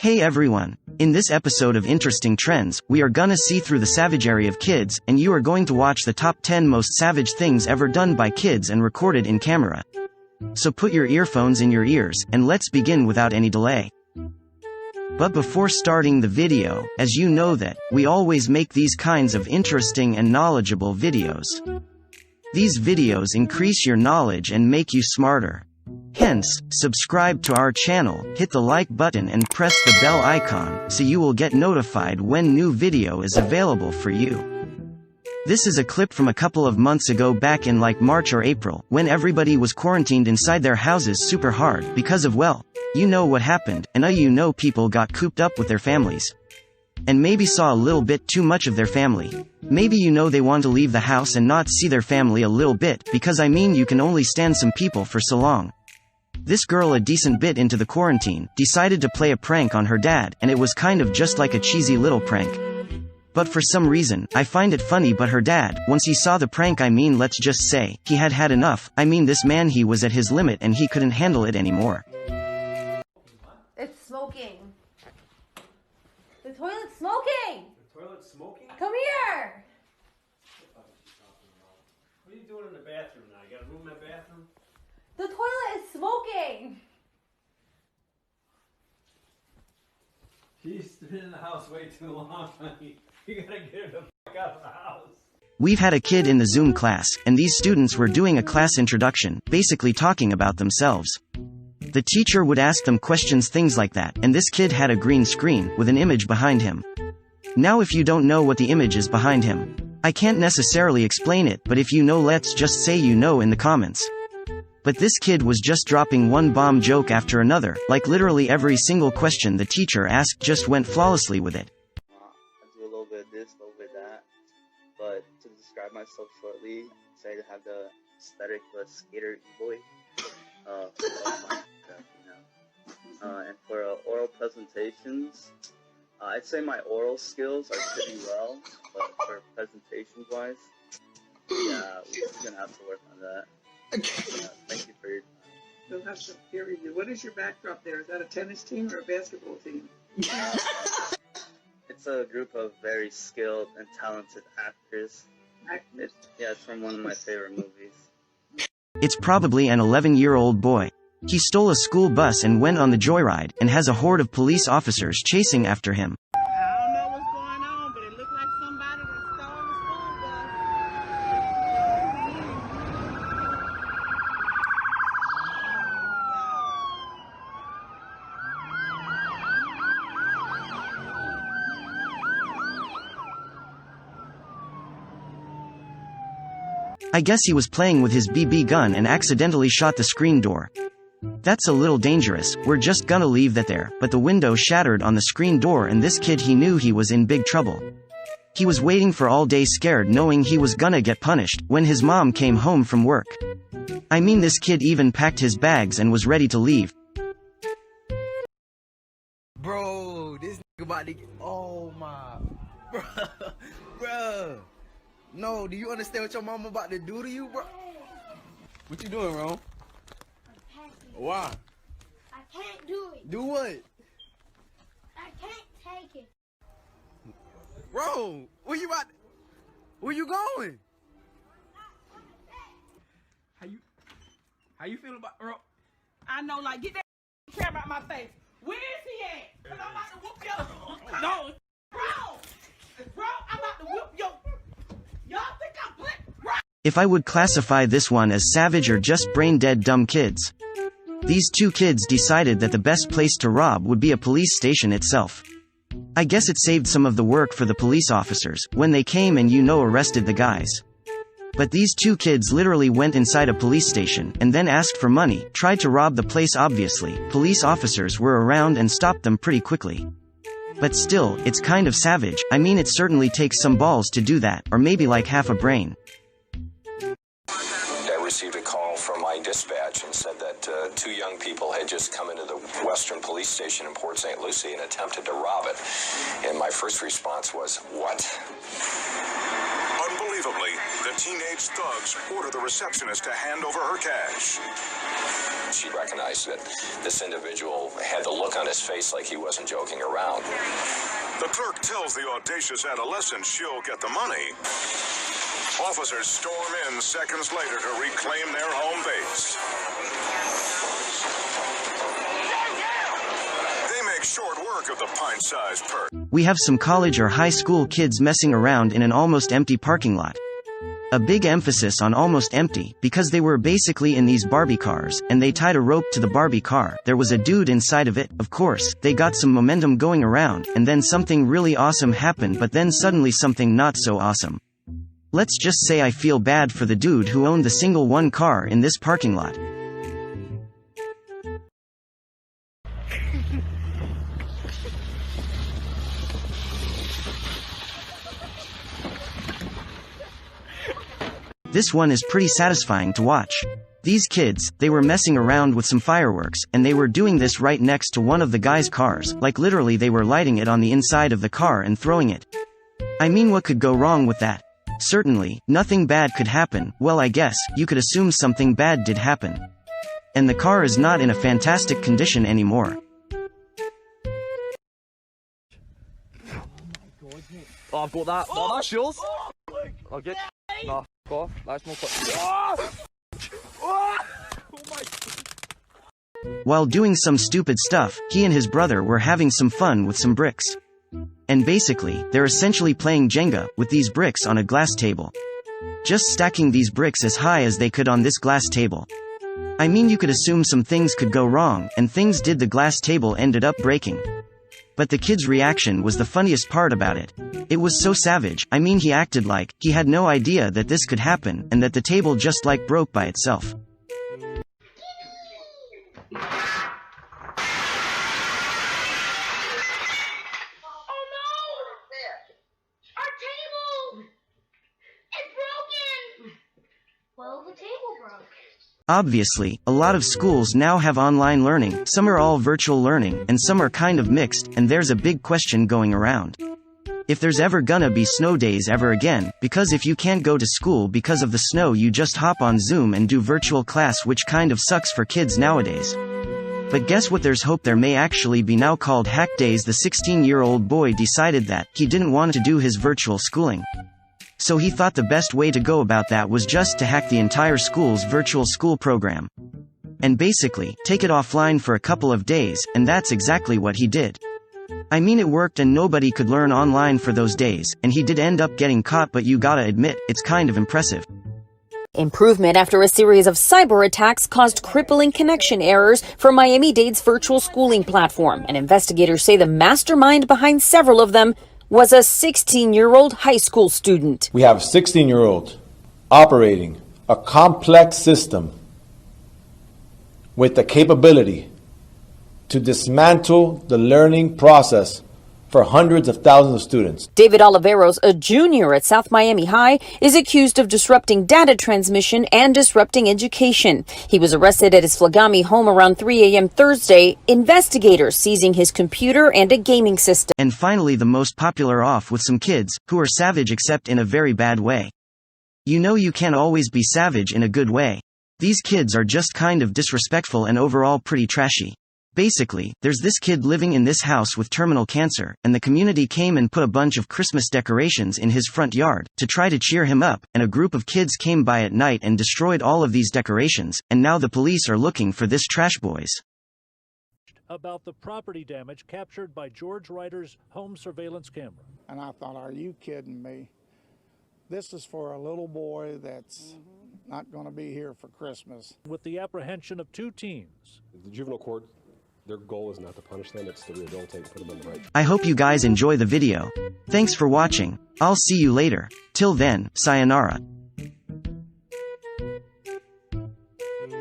Hey everyone! In this episode of Interesting Trends, we are gonna see through the savagery of kids, and you are going to watch the top 10 most savage things ever done by kids and recorded in camera. So put your earphones in your ears, and let's begin without any delay. But before starting the video, as you know that, we always make these kinds of interesting and knowledgeable videos. These videos increase your knowledge and make you smarter. Hence, subscribe to our channel, hit the like button and press the bell icon, so you will get notified when new video is available for you. This is a clip from a couple of months ago back in like March or April, when everybody was quarantined inside their houses super hard because of, well, you know what happened, and you know people got cooped up with their families. And maybe saw a little bit too much of their family. Maybe you know they want to leave the house and not see their family a little bit, because I mean you can only stand some people for so long. This girl a decent bit into the quarantine, decided to play a prank on her dad, and it was kind of just like a cheesy little prank. But for some reason, I find it funny, but her dad, once he saw the prank, I mean let's just say, he had had enough. I mean this man, he was at his limit and he couldn't handle it anymore. It's smoking. The toilet's smoking! The toilet's smoking? Come here! What are you doing in the bathroom now? You got a room in the bathroom? The toilet is smoking! She's been in the house way too long, honey. You gotta get her the fuck out of the house. We've had a kid in the Zoom class, and these students were doing a class introduction, basically talking about themselves. The teacher would ask them questions, things like that, and this kid had a green screen, with an image behind him. Now if you don't know what the image is behind him, I can't necessarily explain it, but if you know, let's just say you know in the comments. But this kid was just dropping one bomb joke after another, like literally every single question the teacher asked just went flawlessly with it. I do a little bit of this, a little bit of that, but to describe myself shortly, I'd say to have the aesthetic of a skater boy. And for oral presentations, I'd say my oral skills are pretty well, but for presentations wise, yeah, we're gonna have to work on that. Thank you for your time. We'll have some peer review. What is your backdrop there? Is that a tennis team or a basketball team? It's a group of very skilled and talented actors. It's from one of my favorite movies. It's probably an 11-year-old boy. He stole a school bus and went on the joyride, and has a horde of police officers chasing after him. I don't know what's going on, but it looked like somebody that stole the school bus. I guess he was playing with his BB gun and accidentally shot the screen door. That's a little dangerous, we're just gonna leave that there, but the window shattered on the screen door and this kid, he knew he was in big trouble. He was waiting for all day scared, knowing he was gonna get punished, when his mom came home from work. I mean this kid even packed his bags and was ready to leave. Bro, this nigga about to get, oh my, bro. No, do you understand what your mama about to do to you, bro? What you doing, Ron? Why? I can't do it. Do what? I can't take it. Bro, where you at? Where you going? How you feeling about, bro? I know, like, get that camera out my face. Where is he at? Cause I'm about to whoop your, no, bro, I'm about to whoop your, y'all think I'm playing, bro? If I would classify this one as savage or just brain-dead dumb kids. These two kids decided that the best place to rob would be a police station itself. I guess it saved some of the work for the police officers, when they came and arrested the guys. But these two kids literally went inside a police station, and then asked for money, tried to rob the place. Obviously, police officers were around and stopped them pretty quickly. But still, it's kind of savage. I mean it certainly takes some balls to do that, or maybe like half a brain. Received a call from my dispatch and said that two young people had just come into the Western Police Station in Port St. Lucie and attempted to rob it. And my first response was, what? Unbelievably, the teenage thugs order the receptionist to hand over her cash. she recognized that this individual had the look on his face like he wasn't joking around. The clerk tells the audacious adolescent she'll get the money. Officers storm in seconds later to reclaim their home base. They make short work of the pint-sized purse. We have some college or high school kids messing around in an almost empty parking lot. A big emphasis on almost empty, because they were basically in these Barbie cars, and they tied a rope to the Barbie car. There was a dude inside of it, of course. They got some momentum going around, and then something really awesome happened, but then suddenly something not so awesome. Let's just say I feel bad for the dude who owned the single one car in this parking lot. This one is pretty satisfying to watch. These kids, they were messing around with some fireworks, and they were doing this right next to one of the guy's cars, like literally they were lighting it on the inside of the car and throwing it. I mean, what could go wrong with that? Certainly, nothing bad could happen. Well, I guess, you could assume something bad did happen. And the car is not in a fantastic condition anymore. Oh, I've got that. Oh, that's yours. I'll get. No, go off. That's more quick. Oh my. While doing some stupid stuff, he and his brother were having some fun with some bricks. And basically, they're essentially playing Jenga, with these bricks on a glass table. Just stacking these bricks as high as they could on this glass table. I mean, you could assume some things could go wrong, and things did. The glass table ended up breaking. But the kid's reaction was the funniest part about it. It was so savage. I mean, he acted like he had no idea that this could happen, and that the table just like broke by itself. Well, the table broke. Obviously, a lot of schools now have online learning, some are all virtual learning, and some are kind of mixed, and there's a big question going around. If there's ever gonna be snow days ever again, because if you can't go to school because of the snow, you just hop on Zoom and do virtual class, which kind of sucks for kids nowadays. But guess what, there's hope. There may actually be now called Hack Days. The 16-year-old boy decided that he didn't want to do his virtual schooling. So he thought the best way to go about that was just to hack the entire school's virtual school program. And basically, take it offline for a couple of days, and that's exactly what he did. I mean, it worked and nobody could learn online for those days, and he did end up getting caught, but you gotta admit, it's kind of impressive. Improvement after a series of cyber attacks caused crippling connection errors for Miami-Dade's virtual schooling platform, and investigators say the mastermind behind several of them was a 16-year-old high school student. We have 16-year-olds operating a complex system with the capability to dismantle the learning process for hundreds of thousands of students. David Oliveros, a junior at South Miami High, is accused of disrupting data transmission and disrupting education. He was arrested at his Flagami home around 3 a.m. Thursday, investigators seizing his computer and a gaming system. And finally, the most popular off with some kids, who are savage except in a very bad way. You know, you can't always be savage in a good way. These kids are just kind of disrespectful and overall pretty trashy. Basically, there's this kid living in this house with terminal cancer, and the community came and put a bunch of Christmas decorations in his front yard, to try to cheer him up, and a group of kids came by at night and destroyed all of these decorations, and now the police are looking for this trash boys. About the property damage captured by George Ryder's home surveillance camera. And I thought, are you kidding me? This is for a little boy that's not going to be here for Christmas. With the apprehension of 2 teens. The juvenile court, their goal is not to punish them, it's to rehabilitate and put them in the right. I hope you guys enjoy the video. Thanks for watching. I'll see you later. Till then, sayonara.